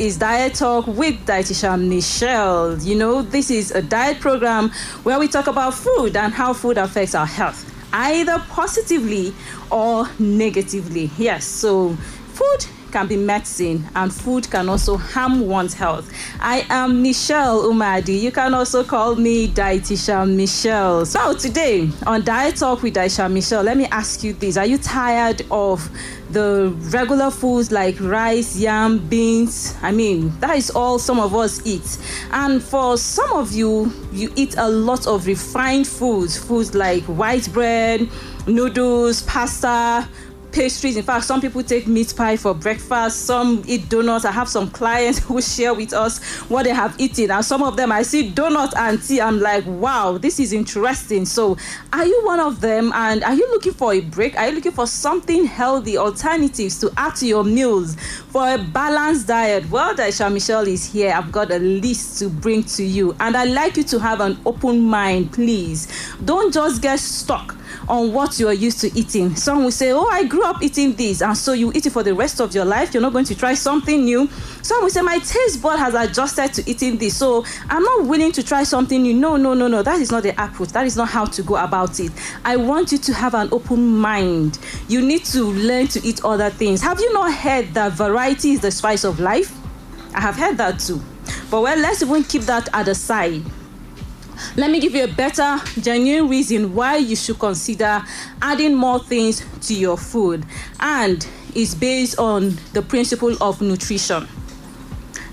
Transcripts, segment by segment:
is Diet Talk with Dietitian Michelle. You know, this is a diet program where we talk about food and how food affects our health, either positively or negatively. Yes, so food can be medicine and food can also harm one's health. I am Michelle Umadi. You can also call me Dietitian Michelle. So today on Diet Talk with Dietitian Michelle, let me ask you this. Are you tired of the regular foods like rice, yam, beans? I mean, that is all some of us eat. And for some of you, you eat a lot of refined foods like white bread, noodles, pasta, pastries. In fact, some people take meat pie for breakfast, some eat donuts. I have some clients who share with us what they have eaten, and some of them I see donut and tea. I'm like, wow, this is interesting. So are you one of them, and are you looking for a break? Are you looking for something healthy, alternatives to add to your meals for a balanced diet? Well, Dietitian Michelle is here. I've got a list to bring to you, and I'd like you to have an open mind. Please don't just get stuck on what you are used to eating. Some will say, oh, I grew up eating this, and so you eat it for the rest of your life. You're not going to try something new. Some will say, my taste bud has adjusted to eating this, so I'm not willing to try something new. No. That is not the approach. That is not how to go about it. I want you to have an open mind. You need to learn to eat other things. Have you not heard that variety is the spice of life? I have heard that too. But well, let's even keep that at the side. Let me give you a better, genuine reason why you should consider adding more things to your food. And it's based on the principle of nutrition.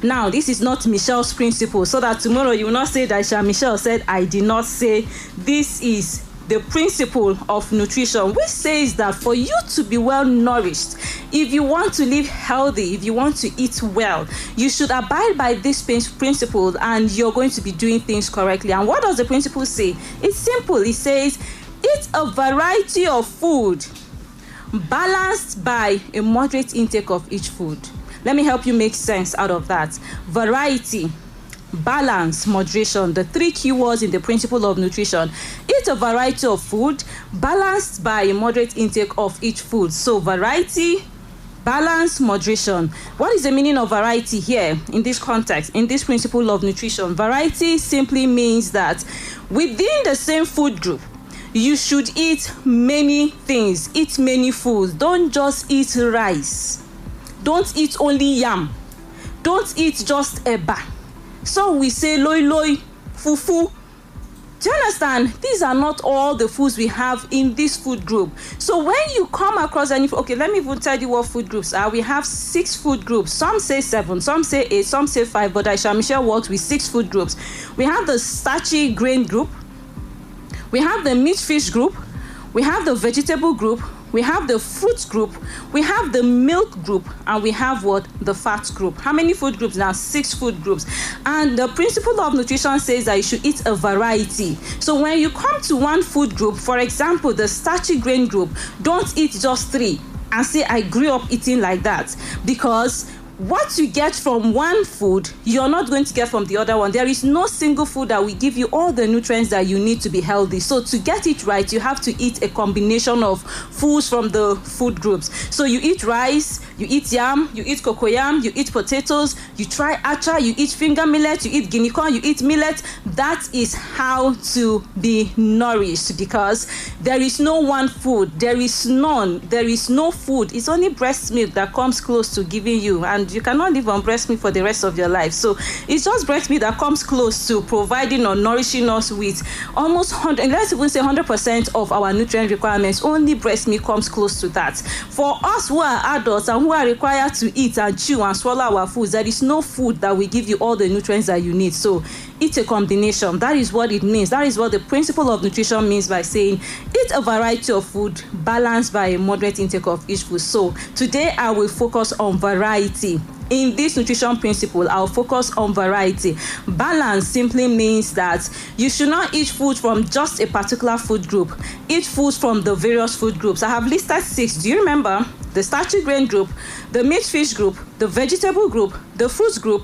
Now, this is not Michelle's principle, so that tomorrow you will not say that Michelle said I did not say. This is the principle of nutrition, which says that for you to be well nourished, if you want to live healthy, if you want to eat well, you should abide by this principle, and you're going to be doing things correctly. And what does the principle say? It's simple. It says, eat a variety of food balanced by a moderate intake of each food. Let me help you make sense out of that. Variety, balance, moderation, the three key words in the principle of nutrition. Eat a variety of food balanced by a moderate intake of each food. So variety, balance, moderation. What is the meaning of variety here in this context, in this principle of nutrition? Variety simply means that within the same food group, you should eat many things, eat many foods. Don't just eat rice. Don't eat only yam. Don't eat just eba. So we say loi loi, fufu. Do you understand? These are not all the foods we have in this food group. So when you come across any, okay, let me even tell you what food groups are. We have 6 food groups. Some say 7, some say 8, some say 5, but Dietitian Michelle works with 6 food groups. We have the starchy grain group. We have the meat fish group. We have the vegetable group. We have the fruit group, we have the milk group, and we have the fat group. How many food groups now? 6 food groups. And the principle of nutrition says that you should eat a variety. So when you come to one food group, for example, the starchy grain group, don't eat just 3 and say, I grew up eating like that. Because what you get from one food, you're not going to get from the other one. There is no single food that will give you all the nutrients that you need to be healthy. So to get it right, you have to eat a combination of foods from the food groups. So you eat rice, you eat yam, you eat cocoyam, you eat potatoes, you try acha, you eat finger millet, you eat guinea corn, you eat millet. That is how to be nourished, because there is no one food. There is none. There is no food. It's only breast milk that comes close to giving you. And you cannot live on breast milk for the rest of your life. So it's just breast milk that comes close to providing or nourishing us with almost 100, let's even say 100% of our nutrient requirements. Only breast milk comes close to that. For us who are adults and who are required to eat and chew and swallow our foods, there is no food that will give you all the nutrients that you need. So eat a combination. That is what it means. That is what the principle of nutrition means by saying eat a variety of food balanced by a moderate intake of each food. So today I will focus on variety. In this nutrition principle, I'll focus on variety. Balance simply means that you should not eat food from just a particular food group. Eat foods from the various food groups. I have listed 6. Do you remember? The starchy grain group, the meat fish group, the vegetable group, the fruit group,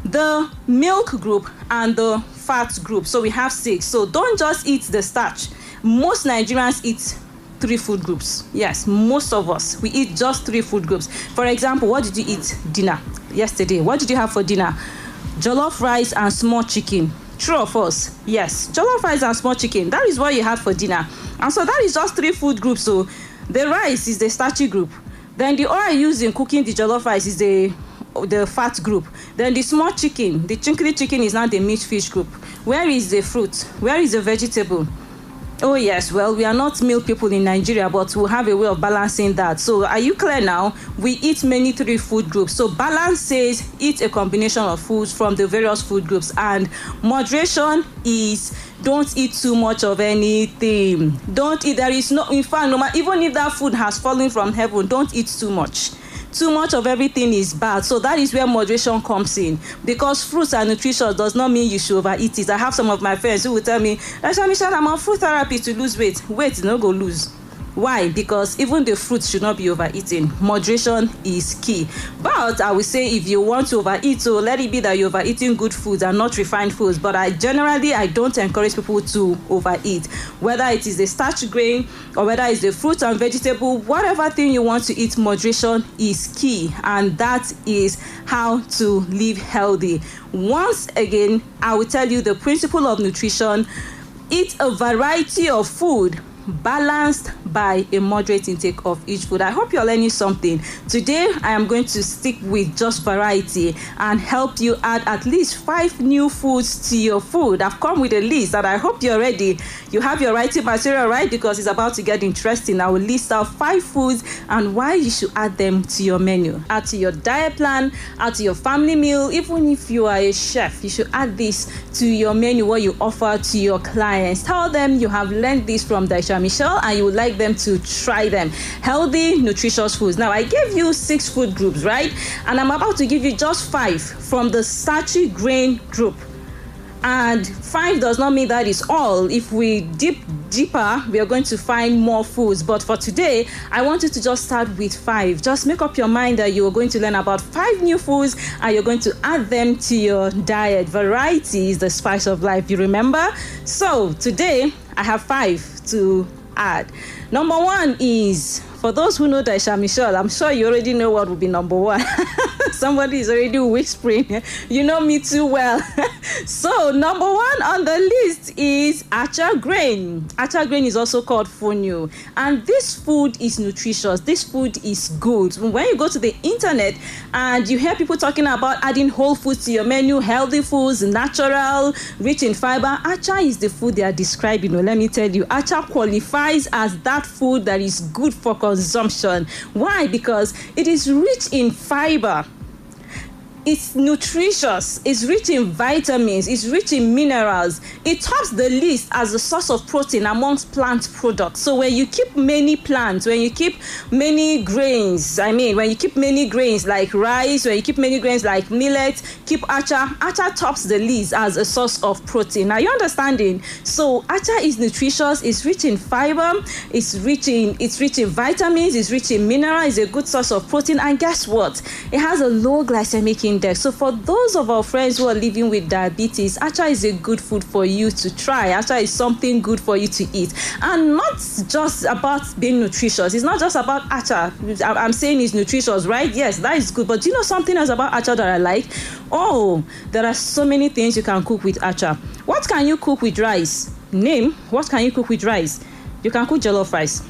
the milk group, and the fat group. So we have 6. So don't just eat the starch. Most Nigerians eat 3 food groups. Yes, most of us, we eat just 3 food groups. For example, what did you eat dinner? yesterday? What did you have for dinner? Jollof rice and small chicken. True or false? Yes, jollof rice and small chicken. That is what you had for dinner. And so that is just 3 food groups. So the rice is the starchy group. Then the oil used in cooking the jollof rice is the fat group. Then the small chicken, the chinkly chicken, is now the meat fish group. Where is the fruit? Where is the vegetable? Oh yes, well, we are not meal people in Nigeria, but we'll have a way of balancing that. So are you clear now? We eat many 3 food groups. So balance says eat a combination of foods from the various food groups, and moderation is don't eat too much of anything. Don't eat, there is no, in fact, no matter, even if that food has fallen from heaven, don't eat too much. Too much of everything is bad. So that is where moderation comes in, because fruits are nutritious does not mean you should overeat it. I have some of my friends who will tell me, Michelle, I'm on fruit therapy to lose weight. Weight, no go lose. Why? Because even the fruits should not be overeaten. Moderation is key. But I will say, if you want to overeat, so let it be that you're overeating good foods and not refined foods. But I don't encourage people to overeat. Whether it is the starch grain or whether it's the fruit and vegetable, whatever thing you want to eat, moderation is key. And that is how to live healthy. Once again, I will tell you the principle of nutrition. Eat a variety of food, balanced by a moderate intake of each food. I hope you're learning something. Today, I am going to stick with just variety and help you add at least 5 new foods to your food. I've come with a list and I hope you're ready. You have your writing material, right? Because it's about to get interesting. I will list out 5 foods and why you should add them to your menu. Add to your diet plan, add to your family meal. Even if you are a chef, you should add this to your menu, what you offer to your clients. Tell them you have learned this from Dietitian Michelle and you would like them to try them. Healthy, nutritious foods. Now, I gave you 6 food groups, right? And I'm about to give you just 5 from the starchy grain group. And 5 does not mean that is all. If we dip deeper, we are going to find more foods. But for today, I want you to just start with 5. Just make up your mind that you are going to learn about 5 new foods and you're going to add them to your diet. Variety is the spice of life, you remember? So today, I have 5 to add. Number 1 is, for those who know Dietitian Michelle, I'm sure you already know what will be number 1. Somebody is already whispering. You know me too well. So number 1 on the list is acha grain. Acha grain is also called fonio. And this food is nutritious. This food is good. When you go to the internet and you hear people talking about adding whole foods to your menu, healthy foods, natural, rich in fiber, acha is the food they are describing. Let me tell you, acha qualifies as that food that is good for consumption. Why? Because it is rich in fiber. It's nutritious, it's rich in vitamins, it's rich in minerals. It tops the list as a source of protein amongst plant products. So when you keep many plants, when you keep many grains, when you keep many grains like rice, when you keep many grains like millet, keep acha. Acha tops the list as a source of protein. Now, you're understanding? So acha is nutritious, it's rich in fiber, it's rich in vitamins, it's rich in minerals, it's a good source of protein. And guess what? It has a low glycemic index. So for those of our friends who are living with diabetes, acha is a good food for you to try. Acha is something good for you to eat. And not just about being nutritious. It's not just about acha. I'm saying it's nutritious, right? Yes, that is good. But do you know something else about acha that I like? Oh, there are so many things you can cook with acha. What can you cook with rice? Name, what can you cook with rice? You can cook jollof rice.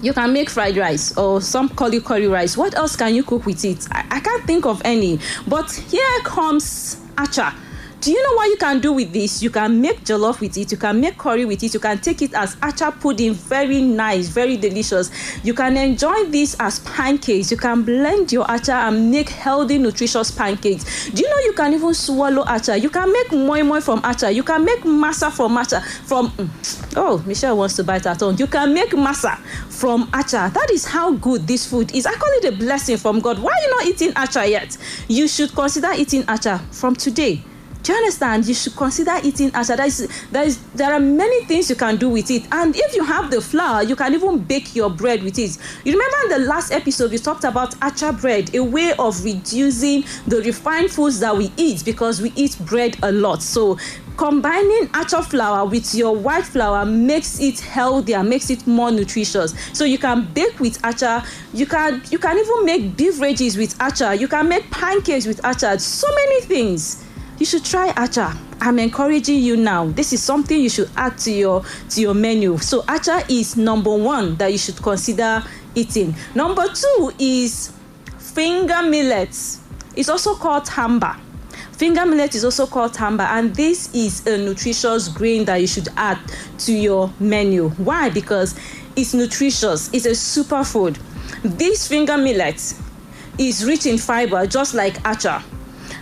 You can make fried rice or some curry rice. What else can you cook with it? I can't think of any. But here comes acha. Do you know what you can do with this? You can make jollof with it. You can make curry with it. You can take it as acha pudding. Very nice, very delicious. You can enjoy this as pancakes. You can blend your acha and make healthy, nutritious pancakes. Do you know you can even swallow acha? You can make moi moi from acha. You can make masa from acha. Michelle wants to bite her tongue. You can make masa from acha. That is how good this food is. I call it a blessing from God. Why are you not eating acha yet? You should consider eating acha from today. Do you understand? You should consider eating acha. There are many things you can do with it. And if you have the flour, you can even bake your bread with it. You remember in the last episode, we talked about acha bread, a way of reducing the refined foods that we eat because we eat bread a lot. So Combining acha flour with your white flour makes it healthier, makes it more nutritious. So you can bake with acha. You can even make beverages with acha. You can make pancakes with acha. So many things. You should try acha. I'm encouraging you now. This is something you should add to your menu. So acha is number 1 that you should consider eating. Number 2 is finger millets. It's also called tamba. Finger millet is also called tamba, and this is a nutritious grain that you should add to your menu. Why? Because it's nutritious. It's a superfood. This finger millet is rich in fiber, just like acha.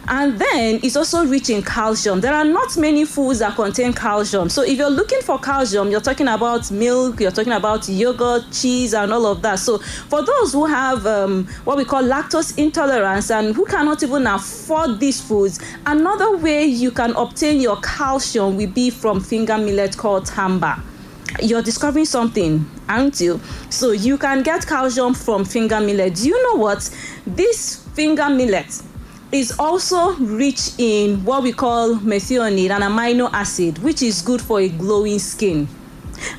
And then it's also rich in calcium. There are not many foods that contain calcium. So if you're looking for calcium, you're talking about milk, you're talking about yogurt, cheese, and all of that. So for those who have what we call lactose intolerance and who cannot even afford these foods, another way you can obtain your calcium will be from finger millet called tamba. You're discovering something, aren't you? So you can get calcium from finger millet. Do you know what? This finger millet is also rich in what we call methionine, an amino acid, which is good for a glowing skin.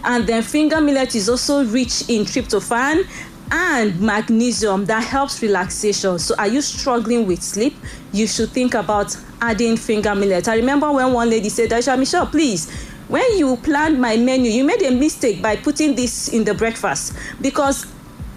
And then finger millet is also rich in tryptophan and magnesium that helps relaxation. So are you struggling with sleep? You should think about adding finger millet. I remember when one lady said, Dietitian Michelle, please, when you planned my menu, you made a mistake by putting this in the breakfast, because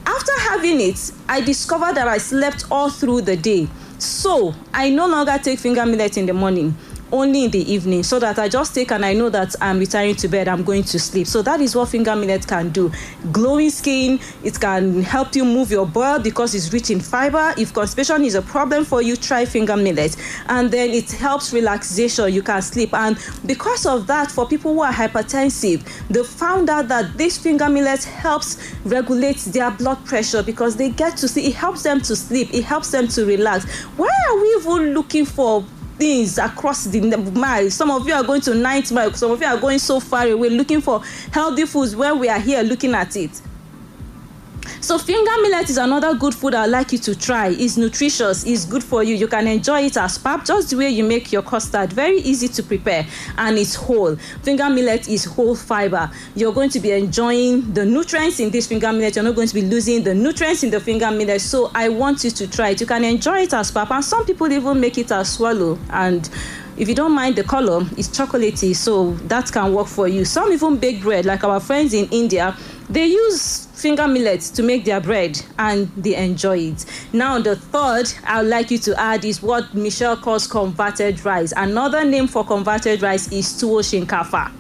after having it, I discovered that I slept all through the day. So I no longer take finger millet in the morning, only in the evening, so that I just take and I know that I'm retiring to bed, I'm going to sleep. So that is what finger millet can do. Glowing skin, it can help you move your bowel because it's rich in fiber. If constipation is a problem for you, try finger millet. And then it helps relaxation, you can sleep. And because of that, for people who are hypertensive, they found out that this finger millet helps regulate their blood pressure because they get to see, it helps them to sleep, it helps them to relax. Why are we even looking for things across the miles? Some of you are going to 90 miles, some of you are going so far away looking for healthy foods when we are here looking at it. So finger millet is another good food I'd like you to try. It's nutritious, it's good for you. You can enjoy it as pap, just the way you make your custard. Very easy to prepare, and it's whole. Finger millet is whole fiber. You're going to be enjoying the nutrients in this finger millet. You're not going to be losing the nutrients in the finger millet. So I want you to try it. You can enjoy it as pap, and some people even make it as swallow. And if you don't mind the color, it's chocolatey, so that can work for you. Some even bake bread, like our friends in India. They use finger millet to make their bread and they enjoy it. Now the third I'd like you to add is what Michelle calls converted rice. Another name for converted rice is tuwo shinkafa.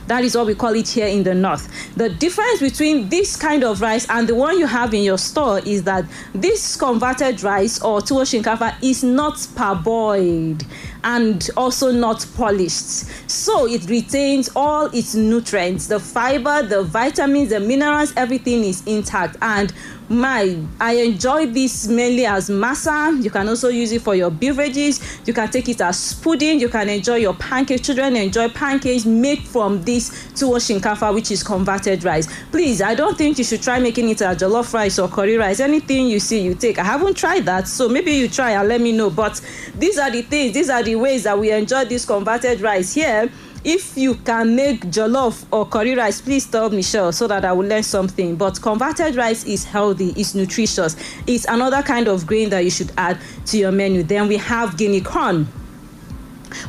That is what we call it here in the north. The difference between this kind of rice and the one you have in your store is that this converted rice or tuwo shinkafa is not parboiled and also not polished. So it retains all its nutrients, the fiber, the vitamins, the minerals, everything is intact. And I enjoy this mainly as masa. You can also use it for your beverages. You can take it as pudding. You can enjoy your pancakes. Children enjoy pancakes made from this tuwo shinkafa, which is converted rice. Please, I don't think you should try making it as jollof rice or curry rice. Anything you see, you take. I haven't tried that, so maybe you try and let me know. But these are the things, these are the ways that we enjoy this converted rice here. If you can make jollof or curry rice, please tell Michelle so that I will learn something. But converted rice is healthy, it's nutritious. It's another kind of grain that you should add to your menu. Then we have guinea corn.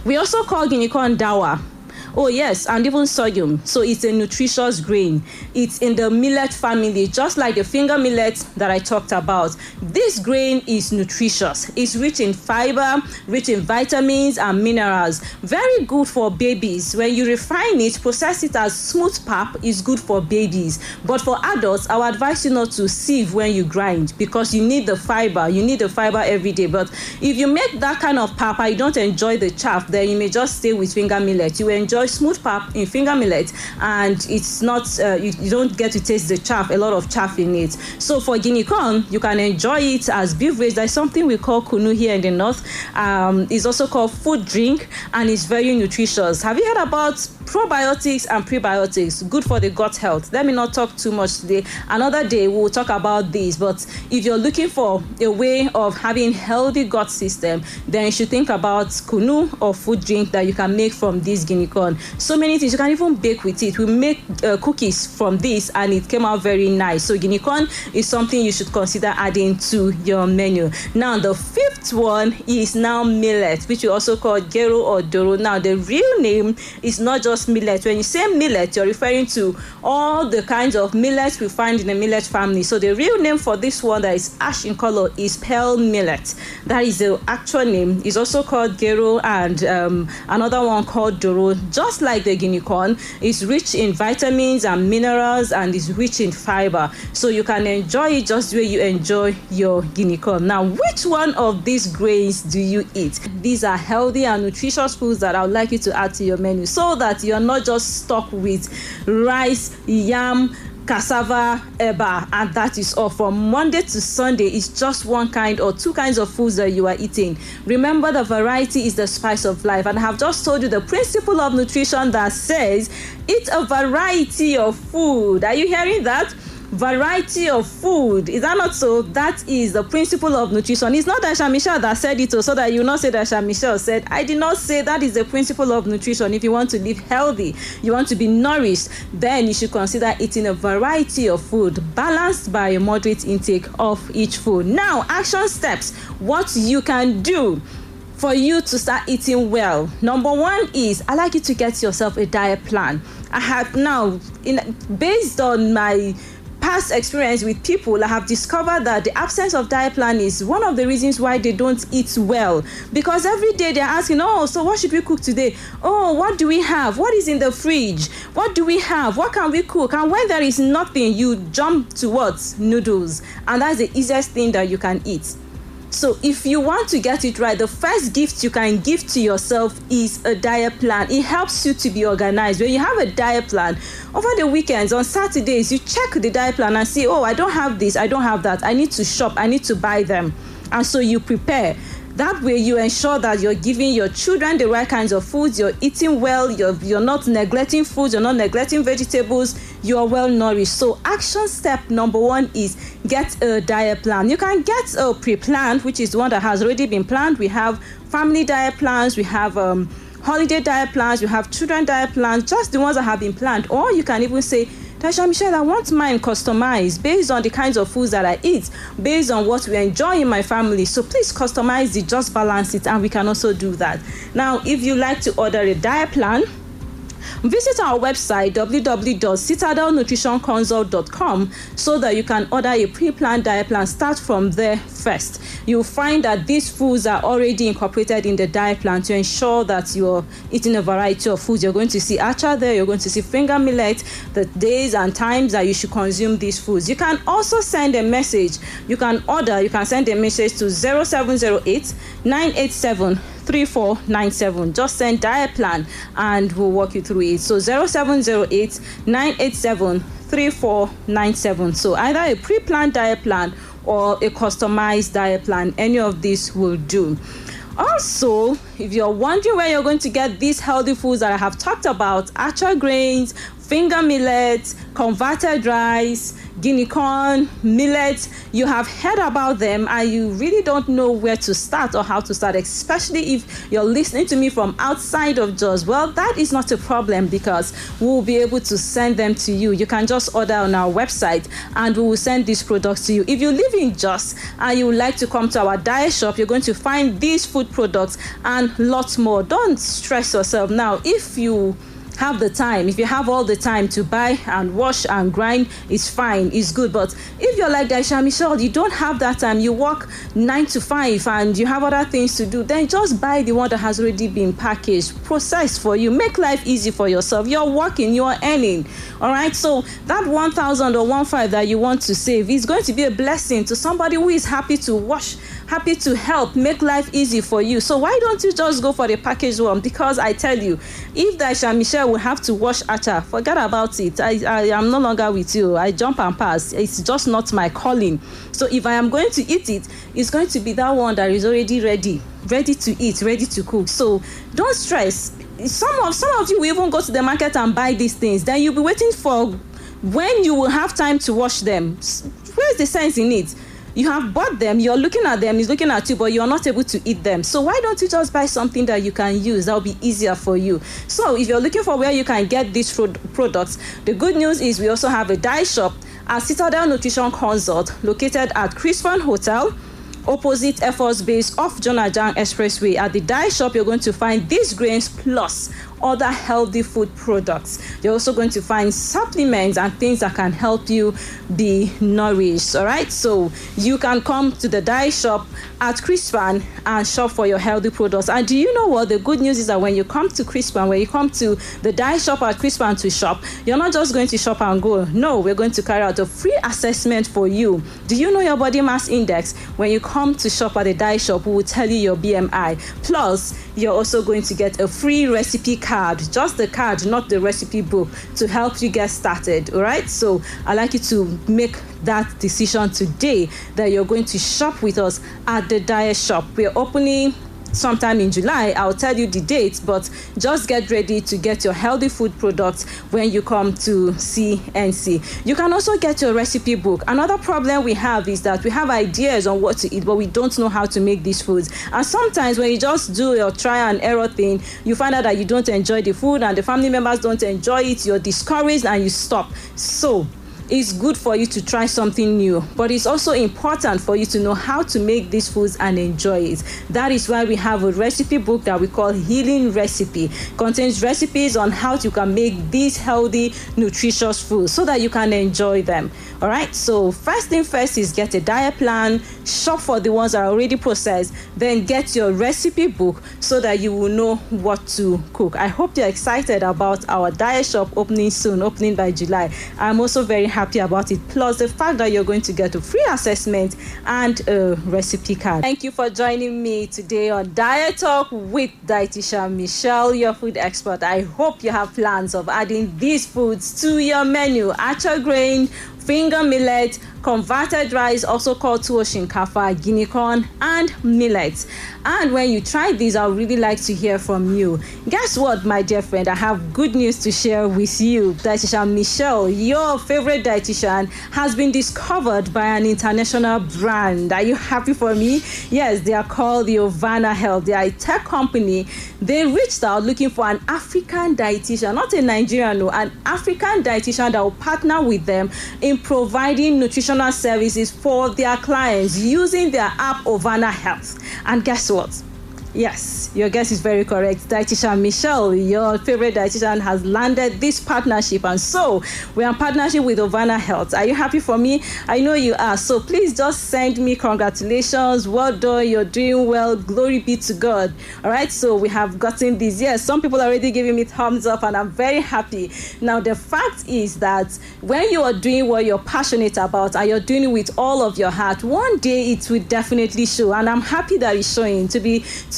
We also call guinea corn dawa. Oh yes, and even sorghum. So it's a nutritious grain. It's in the millet family, just like the finger millet that I talked about. This grain is nutritious. It's rich in fiber, rich in vitamins and minerals. Very good for babies. When you refine it, process it as smooth pap, is good for babies. But for adults, I would advise you not to sieve when you grind because you need the fiber. You need the fiber every day. But if you make that kind of pap and you don't enjoy the chaff, then you may just stay with finger millet. You enjoy enjoy smooth pap in finger millet, and it's not you don't get to taste the chaff, a lot of chaff in it. So for guinea corn, you can enjoy it as beverage. There's something we call kunu here in the north. It's also called food drink, and it's very nutritious. Have you heard about probiotics and prebiotics? Good for the gut health. Let me not talk too much today. Another day we'll talk about this. But if you're looking for a way of having healthy gut system, then you should think about kunu or food drink that you can make from this guinea corn. So many things. You can even bake with it. We make cookies from this, and it came out very nice. So guinea corn is something you should consider adding to your menu. Now the fifth one is now millet, which we also call gero or doro. Now the real name is not just millet. When you say millet, you're referring to all the kinds of millets we find in the millet family. So the real name for this one that is ash in color is pearl millet. That is the actual name. It's also called gero, and another one called doro. Just like the guinea corn, it's rich in vitamins and minerals, and is rich in fiber. So you can enjoy it just the way you enjoy your guinea corn. Now, which one of these grains do you eat? These are healthy and nutritious foods that I would like you to add to your menu, so that you're not just stuck with rice, yam, cassava, eba, and that is all. From Monday to Sunday, it's just one kind or two kinds of foods that you are eating. Remember, the variety is the spice of life, and I have just told you the principle of nutrition that says eat a variety of food. Are you hearing that? Variety of food. Is that not so? That is the principle of nutrition. It's not Dietitian Michelle that said it, so that you not say Dietitian Michelle said. I did not say. That is the principle of nutrition. If you want to live healthy, you want to be nourished, then you should consider eating a variety of food, balanced by a moderate intake of each food. Now, action steps. What you can do for you to start eating well. Number one is, I like you to get yourself a diet plan. I have now, based on my past experience with people, I have discovered that the absence of diet plan is one of the reasons why they don't eat well. Because every day they're asking, oh, so what should we cook today? Oh, what do we have? What is in the fridge? What do we have? What can we cook? And when there is nothing, you jump towards noodles. And that's the easiest thing that you can eat. So if you want to get it right, the first gift you can give to yourself is a diet plan. It helps you to be organized. When you have a diet plan, over the weekends, on Saturdays, you check the diet plan and see, oh, I don't have this, I don't have that. I need to shop, I need to buy them. And so you prepare. That way you ensure that you're giving your children the right kinds of foods, you're eating well, you're not neglecting foods, you're not neglecting vegetables, you're well nourished. So action step number one is get a diet plan. You can get a pre-planned, which is one that has already been planned. We have family diet plans, we have holiday diet plans, we have children diet plans, just the ones that have been planned. Or you can even say, Dietitian Michelle, I want mine customized based on the kinds of foods that I eat, based on what we enjoy in my family. So please customize it, just balance it, and we can also do that. Now, if you like to order a diet plan, visit our website www.citadelnutritionconsult.com so that you can order a pre-planned diet plan. Start from there first. You'll find that these foods are already incorporated in the diet plan to ensure that you're eating a variety of foods. You're going to see acha there, you're going to see finger millet, the days and times that you should consume these foods. You can also send a message. You can send a message to 0708 987 3497. Just send diet plan and we'll walk you through it. So 0708 987 3497. So either a pre-planned diet plan or a customized diet plan, any of these will do. Also, if you're wondering where you're going to get these healthy foods that I have talked about, acha grains, finger millet, converted rice, guinea corn, millet, you have heard about them and you really don't know where to start or how to start, especially if you're listening to me from outside of Jos. Well, that is not a problem because we'll be able to send them to you. You can just order on our website and we will send these products to you. If you live in Jos and you would like to come to our diet shop, you're going to find these food products and lots more. Don't stress yourself. Now, if you have the time, if you have all the time to buy and wash and grind, it's fine, it's good. But if you're like Dietitian Michelle, you don't have that time, you work 9 to 5 and you have other things to do, then just buy the one that has already been packaged, processed for you. Make life easy for yourself. You're working, you're earning. All right, so that 1,000 or 1,500 that you want to save is going to be a blessing to somebody who is happy to wash happy to help make life easy for you. So why don't you just go for the packaged one? Because I tell you, if Dietitian Michelle will have to wash acha, forget about it. I am no longer with you. I jump and pass. It's just not my calling. So if I am going to eat it, it's going to be that one that is already ready to eat, ready to cook. So don't stress. Some of you will even go to the market and buy these things. Then you'll be waiting for when you will have time to wash them. Where's the sense in it? You have bought them, you're looking at them, he's looking at you, but you're not able to eat them. So why don't you just buy something that you can use? That'll be easier for you. So if you're looking for where you can get these products, the good news is we also have a diet shop at Citadel Nutrition Consult, located at Crispin Hotel, opposite Air Force Base off John Ajang Expressway. At the diet shop, you're going to find these grains plus other healthy food products. You're also going to find supplements and things that can help you be nourished. All right, so you can come to the diet shop at Crispin and shop for your healthy products. And do you know what? The good news is that when you come to Crispin, when you come to the diet shop at Crispin to shop, you're not just going to shop and go. No, we're going to carry out a free assessment for you. Do you know your body mass index? When you come to shop at the diet shop, we will tell you your BMI. Plus, you're also going to get a free recipe card, just the card, not the recipe book, to help you get started. All right, so I'd like you to make that decision today that you're going to shop with us at the diet shop. We're opening sometime in July. I'll tell you the date, but just get ready to get your healthy food products when you come to CNC. You can also get your recipe book. Another problem we have is that we have ideas on what to eat, but we don't know how to make these foods. And sometimes when you just do your try and error thing, you find out that you don't enjoy the food and the family members don't enjoy it, you're discouraged and you stop. So it's good for you to try something new, but it's also important for you to know how to make these foods and enjoy it. That is why we have a recipe book that we call Healing Recipe. Contains recipes on how you can make these healthy, nutritious foods so that you can enjoy them. All right, so first thing first is get a diet plan, shop for the ones that are already processed, then get your recipe book so that you will know what to cook. I hope you're excited about our diet shop opening soon, opening by July. I'm also very happy about it, plus the fact that you're going to get a free assessment and a recipe card. Thank you for joining me today on Diet Talk with Dietitian Michelle, your food expert. I hope you have plans of adding these foods to your menu. Acha grain, finger millet, converted rice, also called tuwo shinkafa, guinea corn, and millet. And when you try these, I would really like to hear from you. Guess what, my dear friend? I have good news to share with you. Dietitian Michelle, your favorite dietitian, has been discovered by an international brand. Are you happy for me? Yes, they are called the Ovana Health. They are a tech company. They reached out looking for an African dietitian, not a Nigerian, no, an African dietitian that will partner with them in providing nutritional services for their clients using their app Ovana Health. And guess what? Yes, your guess is very correct. Dietitian Michelle, your favorite dietitian, has landed this partnership. And so we are in partnership with Ovana Health. Are you happy for me? I know you are. So please just send me congratulations. Well done. You're doing well. Glory be to God. All right. So we have gotten this. Yes, some people are already giving me thumbs up and I'm very happy. Now, the fact is that when you are doing what you're passionate about and you're doing it with all of your heart, one day it will definitely show. And I'm happy that it's showing. To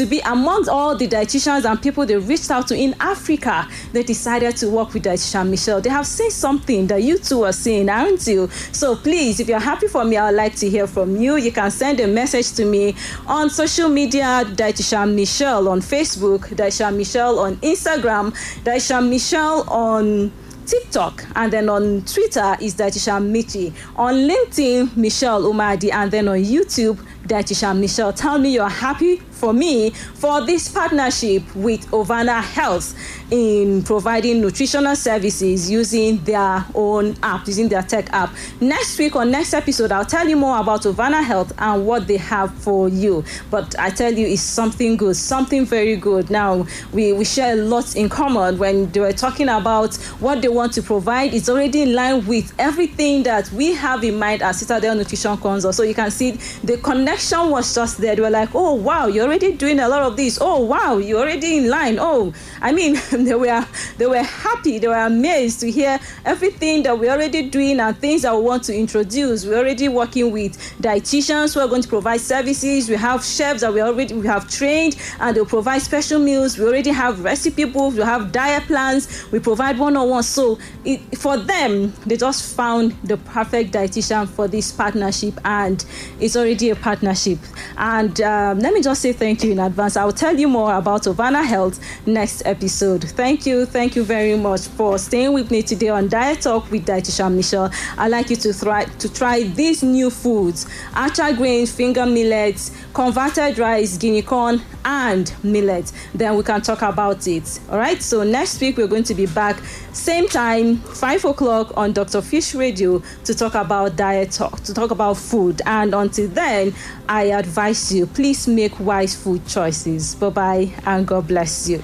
be amongst all the dietitians and people they reached out to in Africa, they decided to work with Dietitian Michelle. They have seen something that you two are seeing, aren't you? So please, if you're happy for me, I would like to hear from you. You can send a message to me on social media, Dietitian Michelle on Facebook, Dietitian Michelle on Instagram, Dietitian Michelle on TikTok, and then on Twitter is Dietitian Michi. On LinkedIn, Michelle Umadi, and then on YouTube, Dietitian Michelle. Tell me you're happy for me for this partnership with Ovana Health in providing nutritional services using their own app, using their tech app. Next week or next episode, I'll tell you more about Ovana Health and what they have for you. But I tell you, it's something good, something very good. Now, we share a lot in common. When they were talking about what they want to provide, it's already in line with everything that we have in mind at Citadel Nutrition Consult. So you can see the connection connection was just there. They were like, oh wow, you're already doing a lot of this. Oh wow, you're already in line. Oh, I mean, they were happy, they were amazed to hear everything that we're already doing and things that we want to introduce. We're already working with dietitians who are going to provide services. We have chefs that we have trained, and they'll provide special meals. We already have recipe books, we have diet plans, we provide one-on-one. So for them, they just found the perfect dietitian for this partnership, and it's already a partnership. And let me just say thank you in advance. I'll tell you more about Ovana Health next episode. Thank you very much for staying with me today on Diet Talk with Dietitian Michelle. I'd like you to try these new foods: acha grains, finger millets, converted rice, guinea corn, and millet. Then we can talk about it. All right, so next week we're going to be back same time, 5 o'clock on Dr. Fish Radio, to talk about diet talk, to talk about food. And until then, I advise you, please make wise food choices. Bye bye, and God bless you.